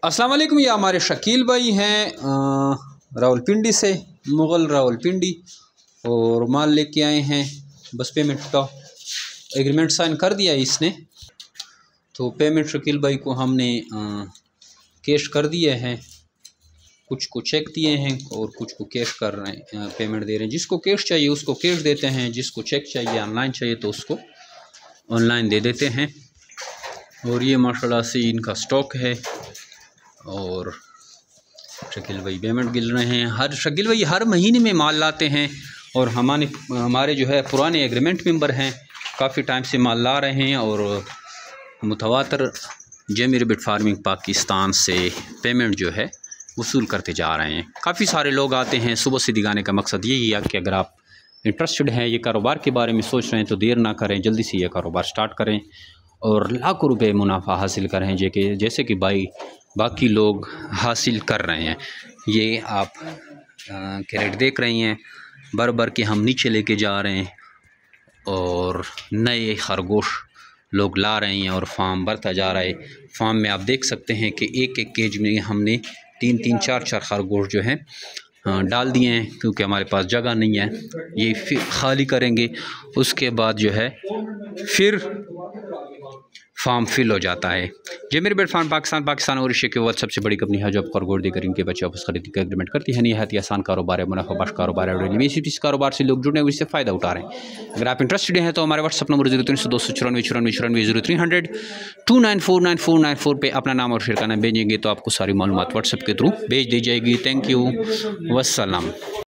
अस्सलाम वालेकुम। ये हमारे शकील भाई हैं रावलपिंडी से, मुग़ल रावलपिंडी, और माल लेके आए हैं। बस पेमेंट का एग्रीमेंट साइन कर दिया है इसने, तो पेमेंट शकील भाई को हमने कैश कर दिए हैं। कुछ को चेक दिए हैं और कुछ को कैश कर रहे हैं, पेमेंट दे रहे हैं। जिसको कैश चाहिए उसको कैश देते हैं, जिसको चेक चाहिए ऑनलाइन चाहिए तो उसको ऑनलाइन दे देते हैं। और ये माशाल्लाह से इनका स्टॉक है। और शकील भाई पेमेंट गिल रहे हैं। शकील भाई हर महीने में माल लाते हैं और हमारे जो है पुराने एग्रीमेंट मेंबर हैं, काफ़ी टाइम से माल ला रहे हैं और मुतवातर जेमी रैबिट फार्मिंग पाकिस्तान से पेमेंट जो है वसूल करते जा रहे हैं। काफ़ी सारे लोग आते हैं। सुबह से दिखाने का मकसद यही है कि अगर आप इंटरेस्टेड हैं, ये कारोबार के बारे में सोच रहे हैं, तो देर ना करें, जल्दी से ये कारोबार स्टार्ट करें और लाखों रुपए मुनाफा हासिल करें जैसे कि भाई बाकी लोग हासिल कर रहे हैं। ये आप कैरेट देख रही हैं, बर के हम नीचे लेके जा रहे हैं और नए खरगोश लोग ला रहे हैं और फार्म बढ़ता जा रहा है। फार्म में आप देख सकते हैं कि एक एक केज में हमने 3-3, 4-4 खरगोश जो हैं डाल दिए हैं, क्योंकि हमारे पास जगह नहीं है। ये फिर खाली करेंगे, उसके बाद जो है फिर फार्म फिल हो जाता है। जेमी रैबिट फार्म पाकिस्तान और एशिया की वो सबसे बड़ी कंपनी है जो आपको खरगोश देकर इनके बच्चे वापस खरीदने का एग्रीमेंट करती है। निहायत आसान कारोबार है, मुनाफा बख्श कारोबार है। इस कारोबार से लोग जुड़े हुए इससे फ़ायदा उठा रहे हैं। अगर आप इंटरेस्टेड हैं तो हमारे व्हाट्सअप नंबर 03949494 29494994 पे अपना नाम और शेयर का नाम भेजेंगे तो आपको सारी मालूमात व्हाट्सअप के थ्रू भेज दी जाएगी। Thank you, वस्सलाम।